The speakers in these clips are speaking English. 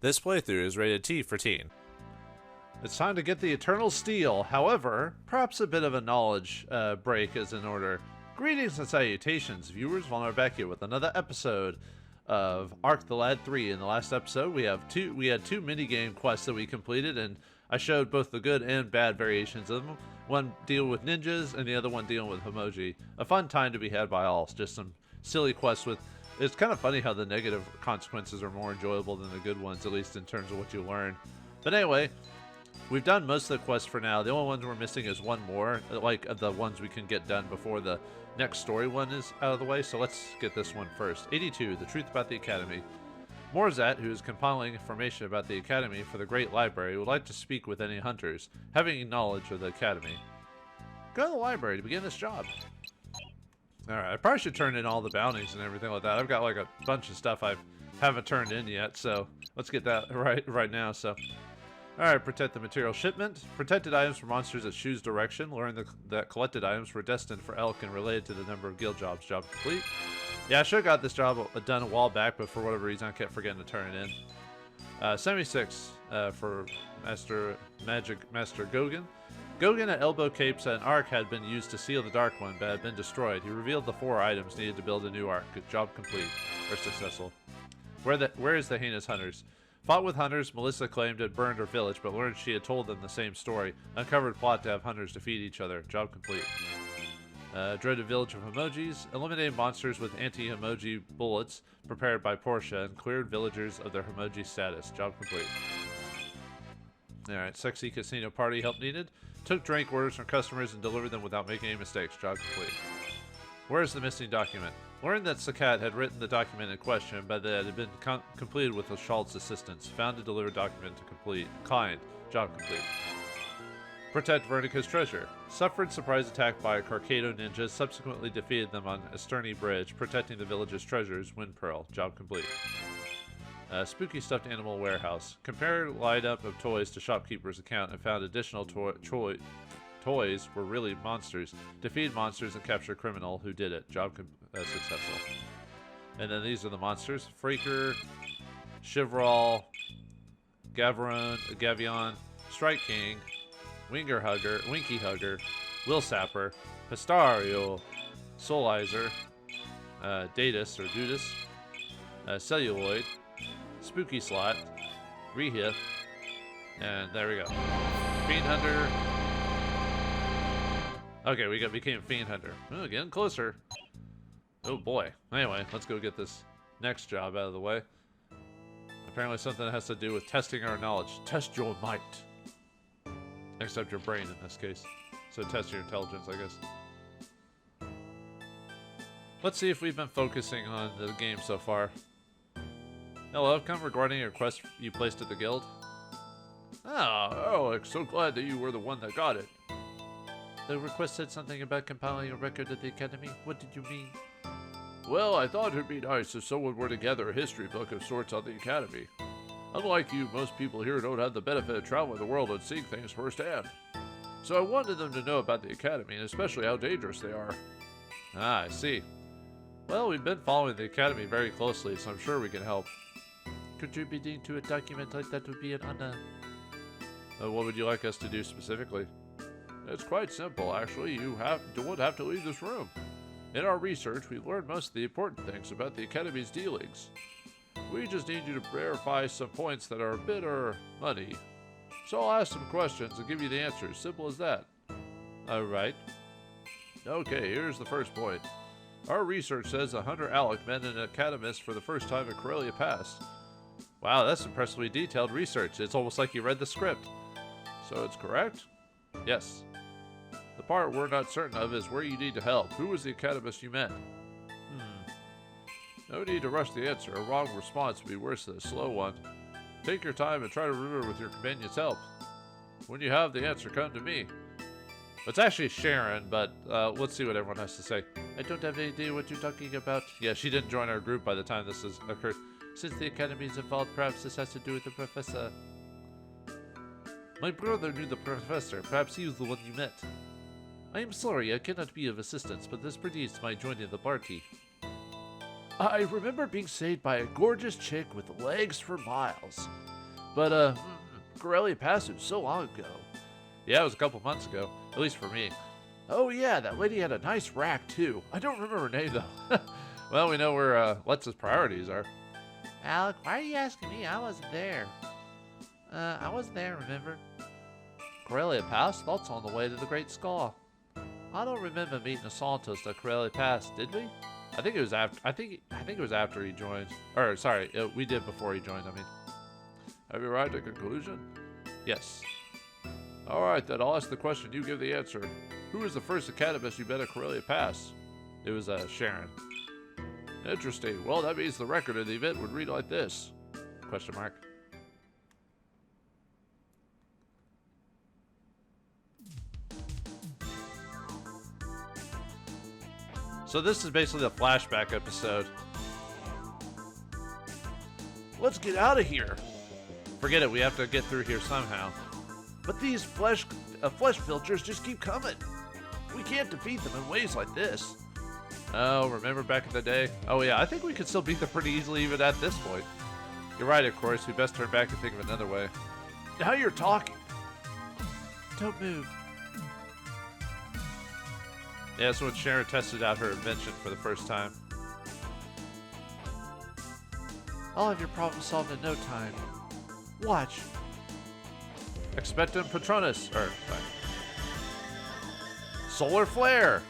This playthrough is rated T for teen. It's time to get the Eternal Steel. However, perhaps a bit of a knowledge break is in order. Greetings and salutations, viewers. Vauldemare back here with another episode of Arc the Lad 3. In the last episode, we had two minigame quests that we completed, and I showed both the good and bad variations of them. One dealing with ninjas, and the other one dealing with emoji. A fun time to be had by all. It's just some silly quests with... It's kind of funny how the negative consequences are more enjoyable than the good ones, at least in terms of what you learn. But anyway, we've done most of the quests for now. The only ones we're missing is one more, like the ones we can get done before the next story one is out of the way. So let's get this one first. 82, The Truth About the Academy. Morzat, who is compiling information about the Academy for the Great Library, would like to speak with any hunters having knowledge of the Academy. Go to the library to begin this job. Alright, I probably should turn in all the bounties and everything like that. I've got like a bunch of stuff I haven't turned in yet, so let's get that right now. So, alright, protect the material shipment. Protected items for monsters that choose direction. Learn that collected items were destined for elk and related to the number of guild jobs. Job complete. Yeah, I should have got this job done a while back, but for whatever reason I kept forgetting to turn it in. 76 for Magic Master Gogan. Gogan at Elbow Capes and Arc had been used to seal the Dark One, but had been destroyed. He revealed the 4 items needed to build a new Arc. Good job complete. Or successful. Where is the heinous hunters? Fought with hunters, Melissa claimed had burned her village, but learned she had told them the same story. Uncovered plot to have hunters defeat each other. Job complete. Dreaded village of emojis. Eliminated monsters with anti-emoji bullets prepared by Portia and cleared villagers of their emoji status. Job complete. Alright, sexy casino party help needed. Took drink orders from customers and delivered them without making any mistakes. Job complete. Where's the missing document? Learned that Sakat had written the document in question, but that it had been completed with Schald's assistance. Found to deliver document to complete. Client. Job complete. Protect Vernica's treasure. Suffered surprise attack by Carcado ninjas, subsequently defeated them on Esterni Bridge, protecting the village's treasures. Wind Pearl. Job complete. Spooky stuffed animal warehouse. Compare lineup of toys to shopkeeper's account and found additional toys were really monsters. Defeat monsters and capture criminal who did it. Job successful. And then these are the monsters: Freaker, Chivral, Gavion, Strike King, Winky Hugger, Will Sapper, Pistario, Soulizer, Datus or Dudus, Celluloid, Spooky Slot, Rehith, and there we go. Fiend Hunter. Okay, we became Fiend Hunter. Oh, getting closer. Oh boy. Anyway, let's go get this next job out of the way. Apparently something has to do with testing our knowledge. Test your might. Except your brain in this case. So test your intelligence, I guess. Let's see if we've been focusing on the game so far. Hello, come regarding a request you placed at the guild. Ah, Alex, so glad that you were the one that got it. The request said something about compiling a record at the academy. What did you mean? Well, I thought it'd be nice if someone were to gather a history book of sorts on the academy. Unlike you, most people here don't have the benefit of traveling the world and seeing things firsthand. So I wanted them to know about the academy, and especially how dangerous they are. Ah, I see. Well, we've been following the academy very closely, so I'm sure we can help. Contributing to a document like that would be an honor. What would you like us to do specifically? It's quite simple, actually. You don't have to leave this room. In our research, we learned most of the important things about the Academy's dealings. We just need you to verify some points that are a bit money. So I'll ask some questions and give you the answers. Simple as that. Alright. Okay, here's the first point. Our research says a Hunter Alec met an Academist for the first time at Corellia Pass. Wow, that's impressively detailed research. It's almost like you read the script. So it's correct? Yes. The part we're not certain of is where you need to help. Who was the Academist you met? No need to rush the answer. A wrong response would be worse than a slow one. Take your time and try to remember with your companion's help. When you have the answer, come to me. It's actually Sharon, but let's see what everyone has to say. I don't have any idea what you're talking about. Yeah, she didn't join our group by the time this has occurred. Since the academy is involved, perhaps this has to do with the professor. My brother knew the professor. Perhaps he was the one you met. I am sorry, I cannot be of assistance, but this predicts my joining the party. I remember being saved by a gorgeous chick with legs for miles. But, Corellia Pass was so long ago. Yeah, it was a couple months ago, at least for me. Oh yeah, that lady had a nice rack too. I don't remember her name though. Well, we know where Letz's priorities are. Alec, why are you asking me? I wasn't there. I wasn't there, remember? Corellia Pass? That's on the way to the Great Skull. I don't remember meeting a scientist at Corellia Pass, did we? I think it was after. I think it was after he joined. Or sorry, we did before he joined. I mean, have you arrived at a conclusion? Yes. All right, then I'll ask the question. You give the answer. Who was the first academist you met at Corellia Pass? It was Sharon. Interesting. Well, that means the record of the event would read like this. Question mark. So this is basically the flashback episode. Let's get out of here. Forget it, we have to get through here somehow. But these flesh filters just keep coming. We can't defeat them in ways like this. Oh, remember back in the day? Oh yeah, I think we could still beat them pretty easily even at this point. You're right, of course. We best turn back and think of another way. Now you're talking. Don't move. Yeah, that's when Sharon tested out her invention for the first time. I'll have your problem solved in no time. Watch. Expectum Patronus. Solar Flare.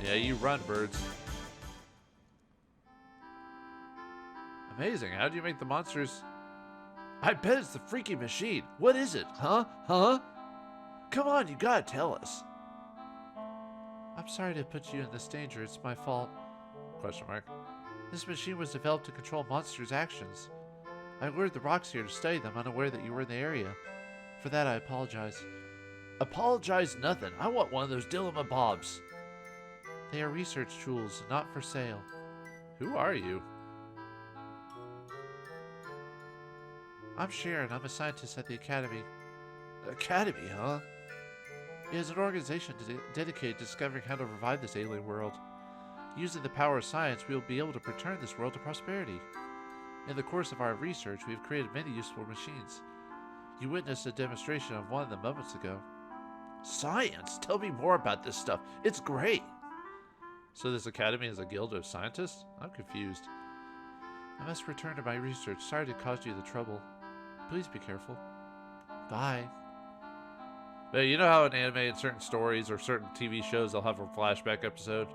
Yeah, you run, birds. Amazing. How do you make the monsters? I bet it's the freaking machine. What is it? Huh? Come on, you gotta tell us. I'm sorry to put you in this danger. It's my fault. Question mark. This machine was developed to control monsters' actions. I lured the rocks here to study them, unaware that you were in the area. For that, I apologize. Apologize nothing. I want one of those Dilemma Bobs. They are research tools, not for sale. Who are you? I'm Sharon. I'm a scientist at the Academy. Academy, huh? It is an organization dedicated to discovering how to revive this alien world. Using the power of science, we will be able to return this world to prosperity. In the course of our research, we have created many useful machines. You witnessed a demonstration of one of them moments ago. Science? Tell me more about this stuff. It's great. So this academy is a guild of scientists? I'm confused. I must return to my research. Sorry to cause you the trouble. Please be careful. Bye. But you know how in anime, in certain stories or certain TV shows, they'll have a flashback episode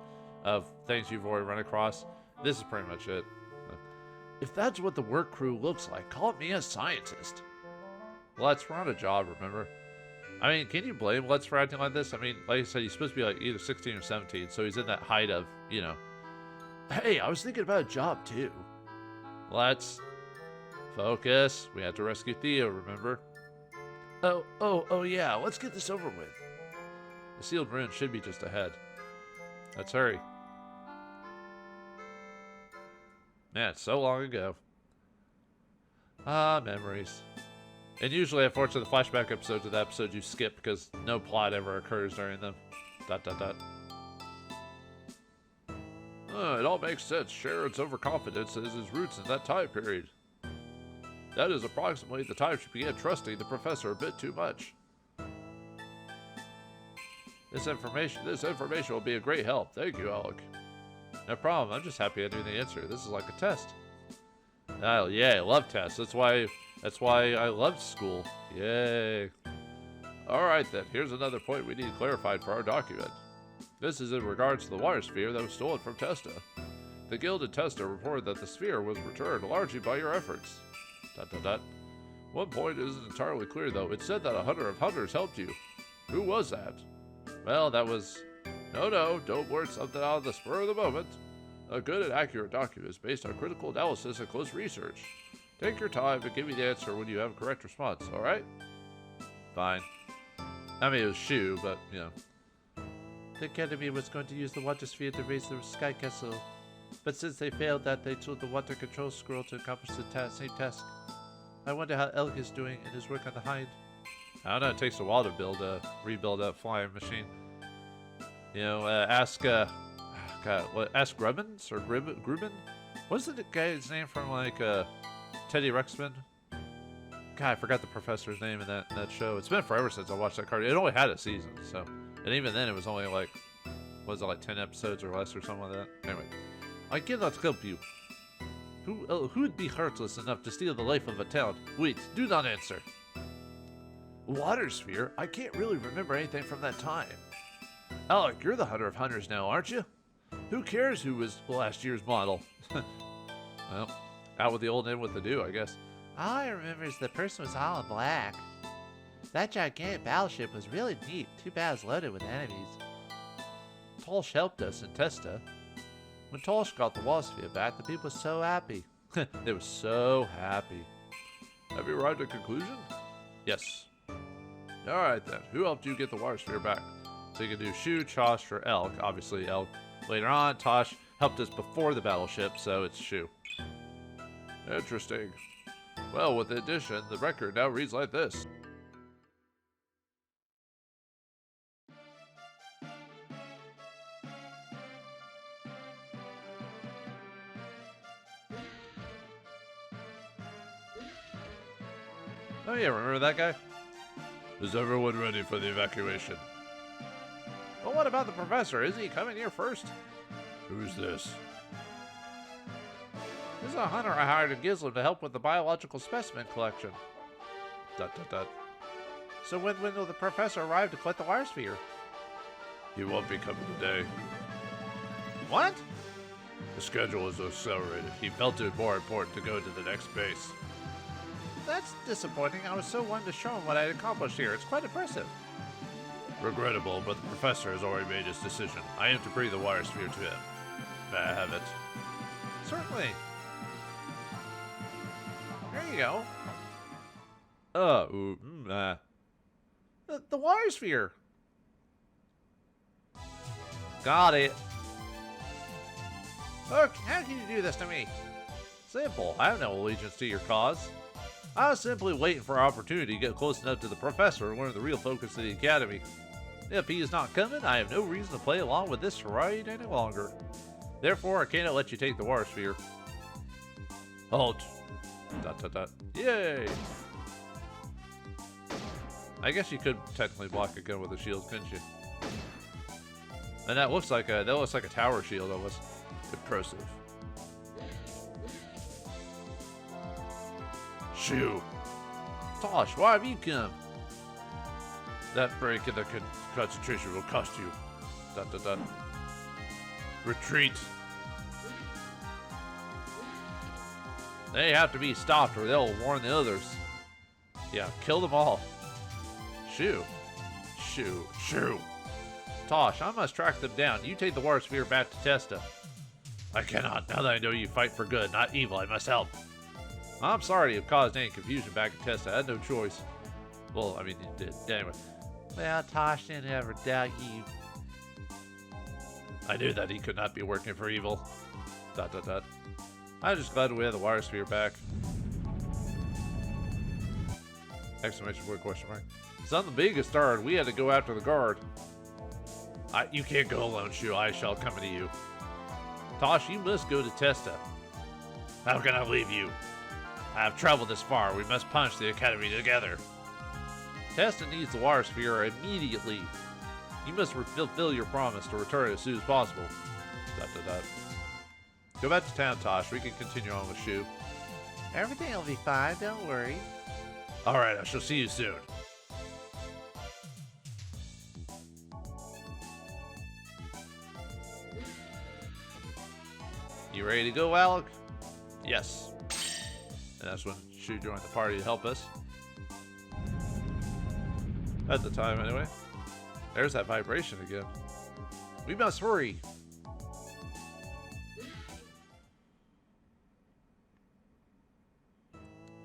of things you've already run across? This is pretty much it. If that's what the work crew looks like, call me a scientist. Let's, we're on a job, remember? I mean, can you blame Let's for acting like this? I mean, like I said, he's supposed to be like either 16 or 17, so he's in that height of, you know. Hey, I was thinking about a job too. Let's focus. We have to rescue Theo, remember? Oh yeah, let's get this over with. The sealed ruin should be just ahead. Let's hurry. Man, it's so long ago. Ah, memories. And usually, unfortunately, the flashback episodes of the episode you skip because no plot ever occurs during them. ... It all makes sense. Sharon's overconfidence is his roots in that time period. That is approximately the time she began trusting the professor a bit too much. This information will be a great help. Thank you, Alec. No problem. I'm just happy I knew the answer. This is like a test. Oh, yeah, I love tests. That's why I loved school. Yay. Alright then, here's another point we need clarified for our document. This is in regards to the water sphere that was stolen from Testa. The Gilded Testa reported that the sphere was returned largely by your efforts. ... One point isn't entirely clear though. It said that a hunter of hunters helped you. Who was that? Well, that was... No, don't word something out of the spur of the moment. A good and accurate document is based on critical analysis and close research. Take your time and give me the answer when you have a correct response, alright? Fine. I mean, it was Shu, but, you know. The Academy was going to use the water sphere to raise the sky castle. But since they failed that, they told the water control scroll to accomplish the same task. I wonder how Elk is doing in his work on the Hind. I don't know, it takes a while to rebuild that flying machine. You know, ask, God, what? Ask Grubbins or Grubin? What's the guy's name from like Teddy Ruxpin? God, I forgot the professor's name in that show. It's been forever since I watched that cartoon. It only had a season, so, and even then it was only like, was it like 10 episodes or less or something like that? Anyway, I cannot help you. Who would be heartless enough to steal the life of a town? Wait, do not answer. Water Sphere? I can't really remember anything from that time. Alec, you're the hunter of hunters now, aren't you? Who cares who was last year's model? Well, out with the old in with the new, I guess. All I remember is the person was all in black. That gigantic battleship was really neat. Too bad it was loaded with enemies. Tolsh helped us in Testa. When Tolsh got the Water Sphere back, the people were so happy. They were so happy. Have you arrived at a conclusion? Yes. Alright then, who helped you get the Water Sphere back? So you can do Shu, Tosh, or Elk. Obviously Elk later on. Tosh helped us before the battleship, so it's Shu. Interesting. Well, with the addition, the record now reads like this. Oh yeah, remember that guy? Is everyone ready for the evacuation? Well, what about the professor? Isn't he coming here first? Who's this? This is a hunter I hired in Gizlam to help with the biological specimen collection. ... So when will the professor arrive to collect the Water Sphere? He won't be coming today. What? The schedule is accelerated. He felt it more important to go to the next base. That's disappointing. I was so wanting to show him what I had accomplished here. It's quite impressive. Regrettable, but the professor has already made his decision. I am to bring the Water Sphere to him. May I have it? Certainly. There you go. The Water Sphere. Got it. Look, how can you do this to me? Simple. I have no allegiance to your cause. I was simply waiting for an opportunity to get close enough to the professor and learn the real focus of the academy. If he is not coming, I have no reason to play along with this charade any longer. Therefore, I cannot let you take the Water Sphere. Halt. ... Yay! I guess you could technically block a gun with a shield, couldn't you? And that looks like a tower shield almost. Impressive. Shoo! Tosh, why have you come? That break in the concentration will cost you. ... Retreat. They have to be stopped or they'll warn the others. Yeah, kill them all. Shoo. Shoo. Shoo. Tosh, I must track them down. You take the Water Sphere back to Testa. I cannot. Now that I know you fight for good, not evil, I must help. I'm sorry to have caused any confusion back at Testa. I had no choice. Well, I mean, you did. Anyway. Well, Tosh didn't ever doubt you. I knew that he could not be working for evil. ... I'm just glad we have the Water Sphere back. Exclamation point, question mark. Something big has started. We had to go after the guard. You can't go alone, Shu. I shall accompany you. Tosh, you must go to Testa. How can I leave you? I have traveled this far. We must punish the academy together. Testa needs the Water Sphere immediately. You must fulfill your promise to return as soon as possible. ... Go back to town, Tosh. We can continue on with Shu. Everything will be fine. Don't worry. Alright, I shall see you soon. You ready to go, Alec? Yes. And that's when Shu joined the party to help us. At the time, anyway. There's that vibration again. We must hurry.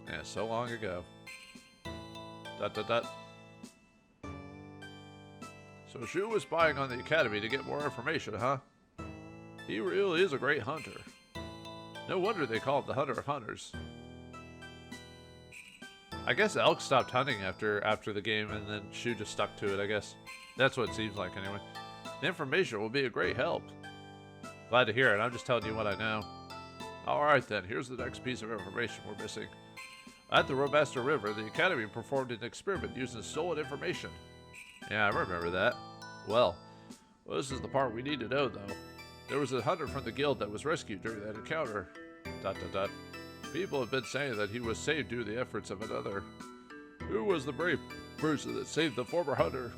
Yeah, so long ago. ... So Shu was spying on the academy to get more information, huh? He really is a great hunter. No wonder they call him the Hunter of Hunters. I guess Elk stopped hunting after the game, and then Shu just stuck to it, I guess. That's what it seems like, anyway. The information will be a great help. Glad to hear it. I'm just telling you what I know. Alright then, here's the next piece of information we're missing. At the Robuster River, the Academy performed an experiment using stolen information. Yeah, I remember that. Well, this is the part we need to know, though. There was a hunter from the guild that was rescued during that encounter. ... People have been saying that he was saved due to the efforts of another. Who was the brave person that saved the former hunter?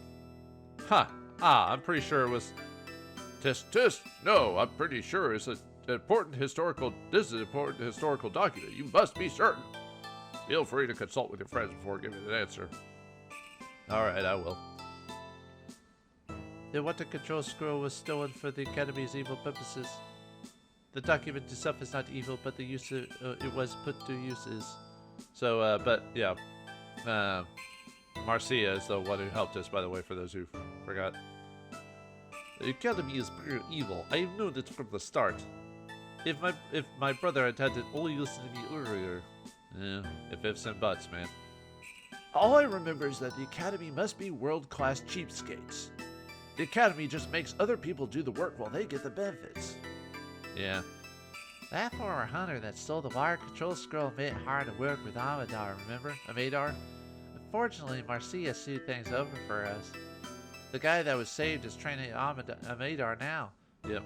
Huh. I'm pretty sure it was... Tisk. No, I'm pretty sure it's an important historical... This is an important historical document. You must be certain. Feel free to consult with your friends before giving an answer. Alright, I will. The water control scroll was stolen for the Academy's evil purposes. The document itself is not evil, but the use of, it was put to use is. So, but yeah, Marcia is the one who helped us, by the way, for those who forgot. The Academy is pure evil. I've known it from the start. If my brother had only listened to me earlier. If ifs and buts, man. All I remember is that the Academy must be world-class cheapskates. The Academy just makes other people do the work while they get the benefits. Yeah. That former hunter that stole the wire control scroll made it hard to work with Amadar, remember? Amadar? Unfortunately, Marcia sued things over for us. The guy that was saved is training Amadar now. Yep.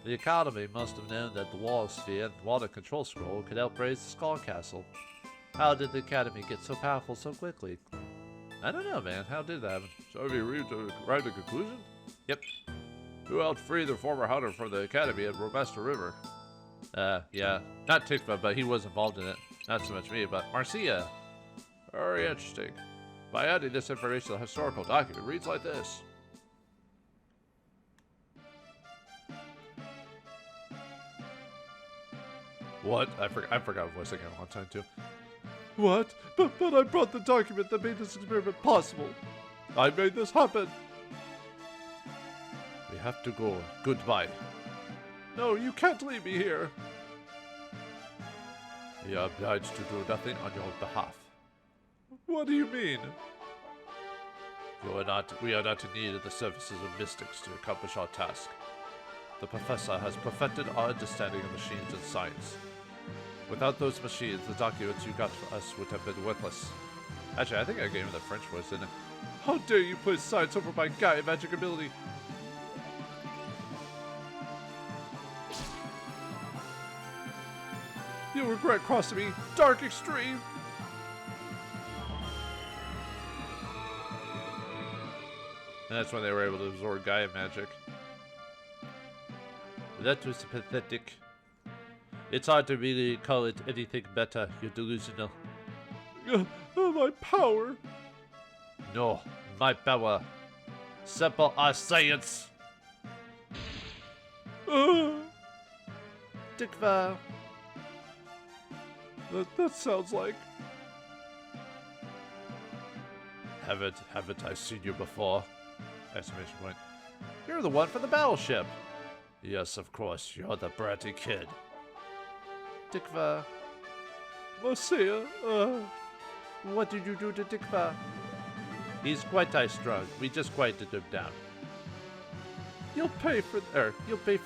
The Academy must have known that the Wall Sphere and the Water Control Scroll could help raise the Skull Castle. How did the Academy get so powerful so quickly? I don't know, man. How did that happen? So have you read to arrive at a conclusion? Yep. Who helped free the former hunter from the Academy at Robuster River? Yeah. Not Tikva, but he was involved in it. Not so much me, but Marcia. Very interesting. By adding this information to the historical document, it reads like this. What? I forgot what voice I got one time too. What? But I brought the document that made this experiment possible. I made this happen. We have to go. Goodbye. No, you can't leave me here. We are obliged to do nothing on your behalf. What do you mean? We are not in need of the services of mystics to accomplish our task. The professor has perfected our understanding of machines and science. Without those machines, the documents you got for us would have been worthless. Actually, I think I gave him the French voice, didn't I? How dare you place science over my Gaia magic ability? You'll regret crossing me, Dark Extreme! And that's when they were able to absorb Gaia magic. That was pathetic. It's hard to really call it anything better. You're delusional. My power! No, my power. Simple as science! Tikva. That sounds like... Haven't I seen you before? Exclamation point. You're the one for the battleship. Yes, of course. You're the bratty kid. Tikva. Marcia, what did you do to Tikva? He's quite high-strung. We just quieted him down. You'll pay for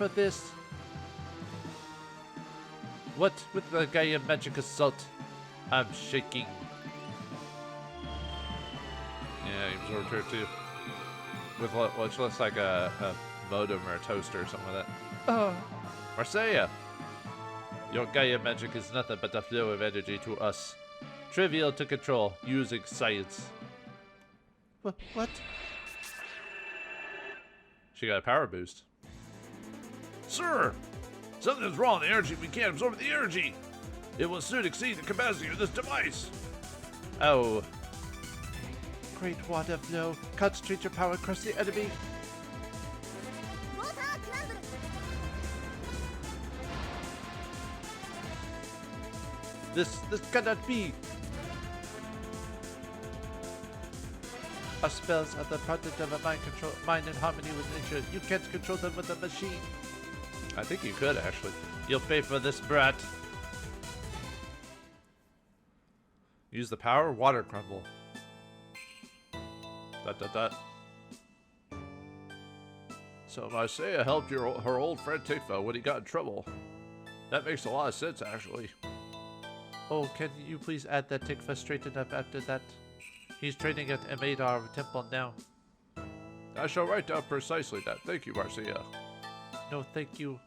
this. What with the Gaia magic assault? I'm shaking. Yeah, he absorbed her too. With what looks like a modem or a toaster or something like that. Marcia! Your Gaia magic is nothing but a flow of energy to us. Trivial to control, using science. What? She got a power boost. Sir! Something's wrong with the energy. We can't absorb the energy. It will soon exceed the capacity of this device. Oh. Great water flow. Concentrate your power across the enemy. This cannot be. Our spells are the product of a mind in harmony with nature. You can't control them with a machine. I think you could, actually. You'll pay for this, brat. Use the power, water crumble. ... So Marcia helped her old friend Tikva when he got in trouble. That makes a lot of sense, actually. Oh, can you please add that Tikva straightened up after that? He's training at Amadar Temple now. I shall write down precisely that. Thank you, Marcia. No, thank you.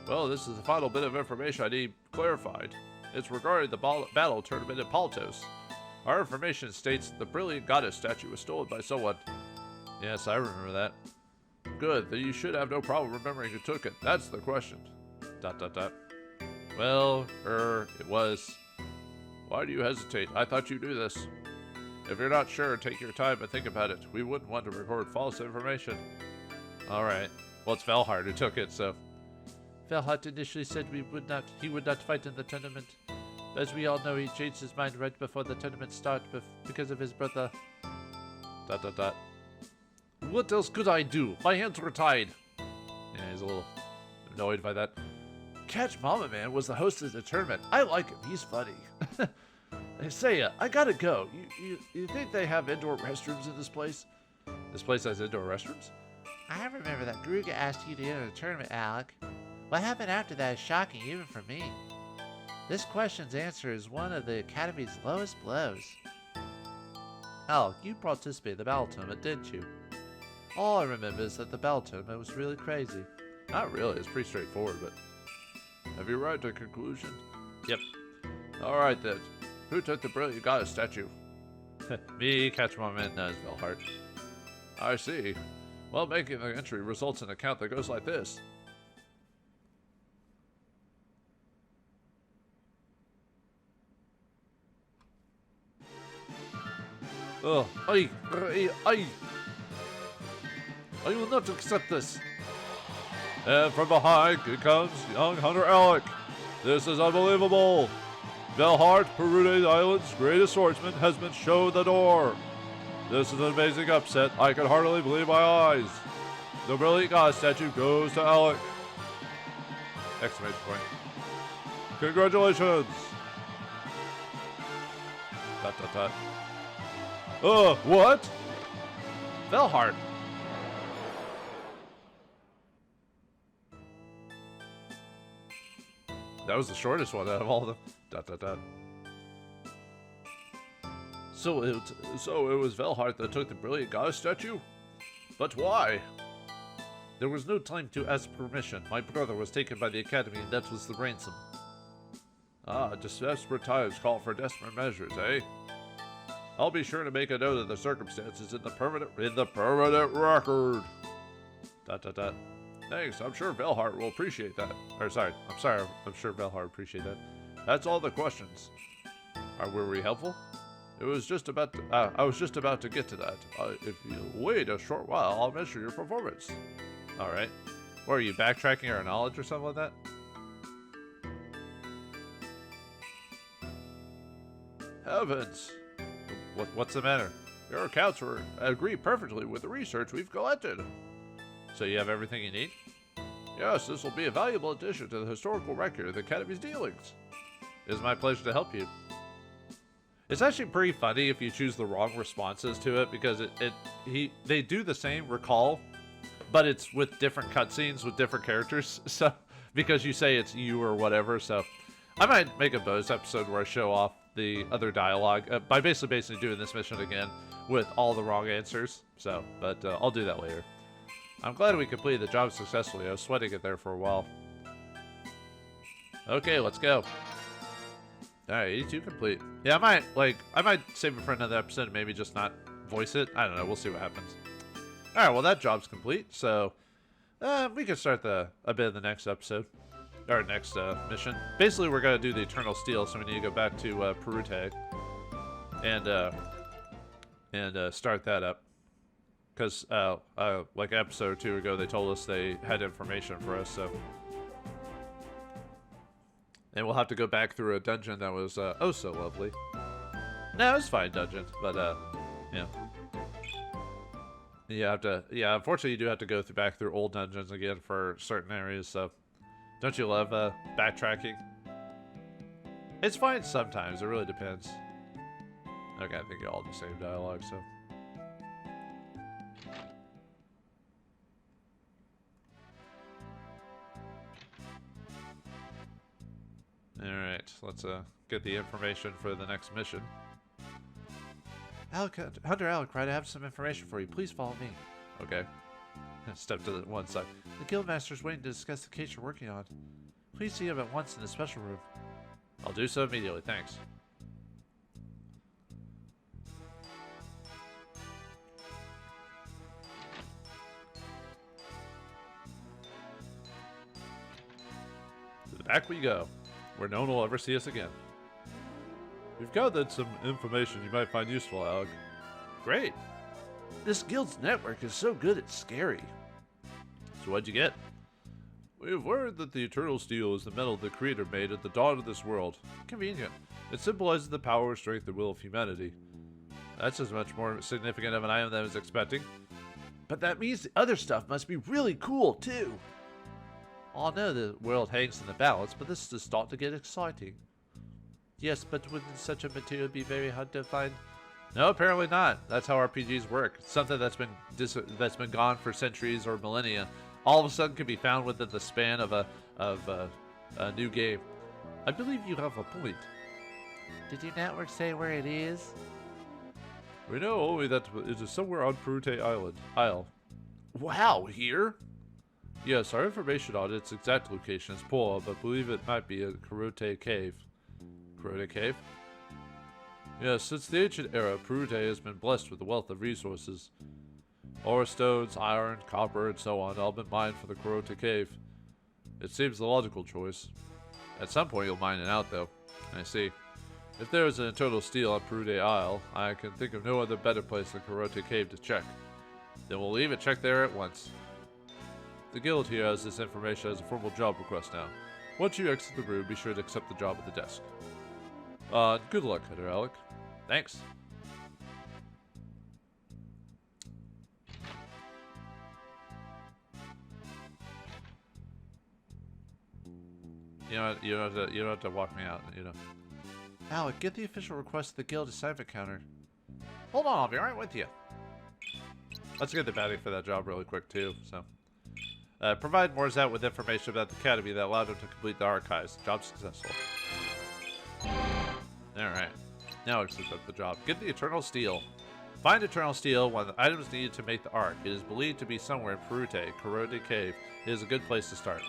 Well, this is the final bit of information I need clarified. It's regarding the battle tournament in Paltos. Our information states that the brilliant goddess statue was stolen by someone. Yes, I remember that. Good, then you should have no problem remembering who took it. That's the question. ... Well, it was. Why do you hesitate? I thought you knew this. If you're not sure, take your time and think about it. We wouldn't want to record false information. Alright. Well, it's Velhard who took it, so... Velhard initially said he would not fight in the tournament. But as we all know, he changed his mind right before the tournament started because of his brother. ... What else could I do? My hands were tied. Yeah, he's a little annoyed by that. Catch Mama Man was the host of the tournament. I like him. He's funny. Hey, Seiya, I gotta go. You think they have indoor restrooms in this place? This place has indoor restrooms? I remember that Gruga asked you to enter the tournament, Alec. What happened after that is shocking even for me. This question's answer is one of the Academy's lowest blows. Alec, you participated in the battle tournament, didn't you? All I remember is that the battle tournament was really crazy. Not really. It's pretty straightforward, but... Have you arrived at a conclusion? Yep. Alright then. Who took the brilliant goddess statue? Me, Catch My Man, knows Velhart. I see. Well, making the entry results in an account that goes like this. Oh, I will not accept this. And from behind comes young Hunter Alec. This is unbelievable. Velhart, Perude Island's greatest swordsman, has been shown the door. This is an amazing upset. I can hardly believe my eyes. The brilliant god statue goes to Alec. Exclamation point. Congratulations. ... What? Velhart. That was the shortest one out of all of them. ... So it was Velhart that took the brilliant goddess statue? But why? There was no time to ask permission. My brother was taken by the Academy, and that was the ransom. Ah, desperate times call for desperate measures, eh? I'll be sure to make a note of the circumstances in the permanent record. ... Thanks, I'm sure Velhart will appreciate that. I'm sure Velhart will appreciate that. That's all the questions. Were we helpful? I was just about to get to that. If you wait a short while, I'll measure your performance. Alright. What, are you backtracking our knowledge or something like that? Heavens! What's the matter? Your accounts agree perfectly with the research we've collected. So you have everything you need? Yes, this will be a valuable addition to the historical record of the Academy's dealings. It is my pleasure to help you. It's actually pretty funny if you choose the wrong responses to it, because they do the same recall, but it's with different cutscenes with different characters. So because you say it's you or whatever. So I might make a bonus episode where I show off the other dialogue by basically doing this mission again with all the wrong answers. So, but I'll do that later. I'm glad we completed the job successfully. I was sweating it there for a while. Okay, let's go. Alright, 82 complete. Yeah, I might save it for another episode and maybe just not voice it. I don't know, we'll see what happens. Alright, well that job's complete, so we can start a bit of the next episode. Or next mission. Basically, we're gonna do the Eternal Steel, so we need to go back to Perute and start that up. Because, like an episode or two ago, they told us they had information for us, so... And we'll have to go back through a dungeon that was, oh so lovely. No, it was fine dungeon, but, yeah. Yeah, unfortunately you do have to go back through old dungeons again for certain areas, so... Don't you love, backtracking? It's fine sometimes, it really depends. Okay, I think you all have the same dialogue, so... Alright, let's get the information for the next mission. Hunter Alec, right, I have some information for you. Please follow me. Okay. Step to the one side. The Guildmaster's waiting to discuss the case you're working on. Please see him at once in the special room. I'll do so immediately, thanks. To the back we go, where no one will ever see us again. We've gathered some information you might find useful, Alec. Great. This guild's network is so good it's scary. So what'd you get? We have learned that the eternal steel is the metal the Creator made at the dawn of this world. Convenient. It symbolizes the power, strength, and will of humanity. That's as much more significant of an item than I was expecting. But that means the other stuff must be really cool, too. I know the world hangs in the balance, but this is starting to get exciting. Yes, but wouldn't such a material be very hard to find? No, apparently not. That's how RPGs work. It's something that's been gone for centuries or millennia. All of a sudden can be found within the span of a new game. I believe you have a point. Did your network say where it is? We know only that it is somewhere on Perute Isle. Wow, here? Yes, our information on its exact location is poor, but believe it might be a Perute cave. Perute cave? Yes, since the ancient era, Perute has been blessed with a wealth of resources. Ore stones, iron, copper, and so on, all been mined for the Perute cave. It seems the logical choice. At some point you'll mine it out, though. I see. If there is an eternal steel on Perute Isle, I can think of no other better place than Perute cave to check. Then we'll leave it checked there at once. The guild here has this information as a formal job request now. Once you exit the room, be sure to accept the job at the desk. Good luck, Hunter Alec. Thanks. You don't have to walk me out, you know. Alec, get the official request to the guild assignment counter. Hold on, I'll be right with you. Let's get the baddie for that job really quick, too, so. Provide Morzat with information about the academy that allowed him to complete the archives. Job successful. Alright. Now accept the job. Get the Eternal Steel. Find Eternal Steel, one of the items needed to make the Ark. It is believed to be somewhere in Perute, Corroded Cave. It is a good place to start.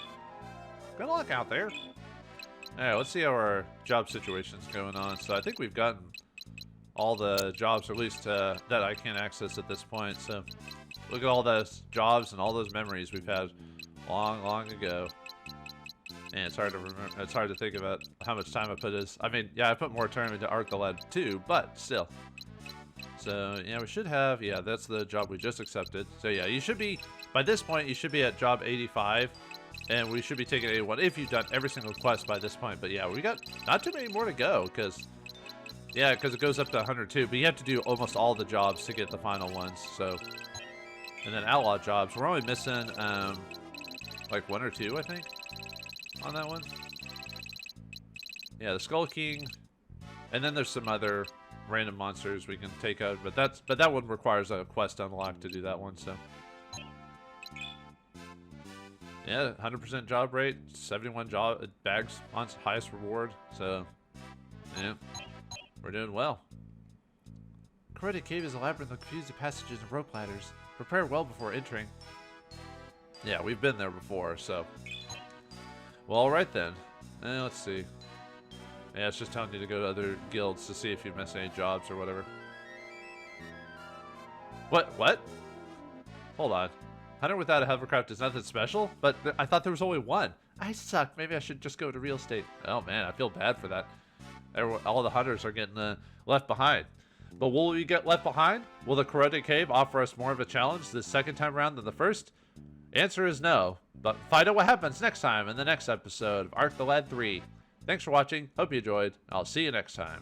Good luck out there. Alright, let's see how our job situation's going on. So I think we've gotten all the jobs, or at least that I can access at this point. So look at all those jobs and all those memories we've had long ago. And it's hard to remember. It's hard to think about how much time I put this. I mean, yeah, I put more time into Ark the Lad too, but still. So yeah, we should have. Yeah, that's the job we just accepted. So yeah, you should be by this point. You should be at job 85, and we should be taking 81 if you've done every single quest by this point. But yeah, we got not too many more to go because it goes up to 102. But you have to do almost all the jobs to get the final ones. So, and then outlaw jobs. We're only missing like 1 or 2, I think, on that one. Yeah, the Skull King, and then there's some other random monsters we can take out, but that one requires a quest unlock to do that one. So yeah, 100% job rate, 71 job bags on highest reward. So yeah, we're doing well. Corroded Cave is a labyrinth of confusing passages and rope ladders. Prepare well before entering. Yeah, we've been there before, so. Well, alright then. Let's see. Yeah, it's just telling you to go to other guilds to see if you miss any jobs or whatever. What? Hold on. Hunter without a hovercraft is nothing special? But I thought there was only one. I suck. Maybe I should just go to real estate. Oh man, I feel bad for that. All the hunters are getting left behind. But will we get left behind? Will the Corroded Cave offer us more of a challenge this second time around than the first? Answer is no. But find out what happens next time in the next episode of Ark the Lad 3. Thanks for watching. Hope you enjoyed. I'll see you next time.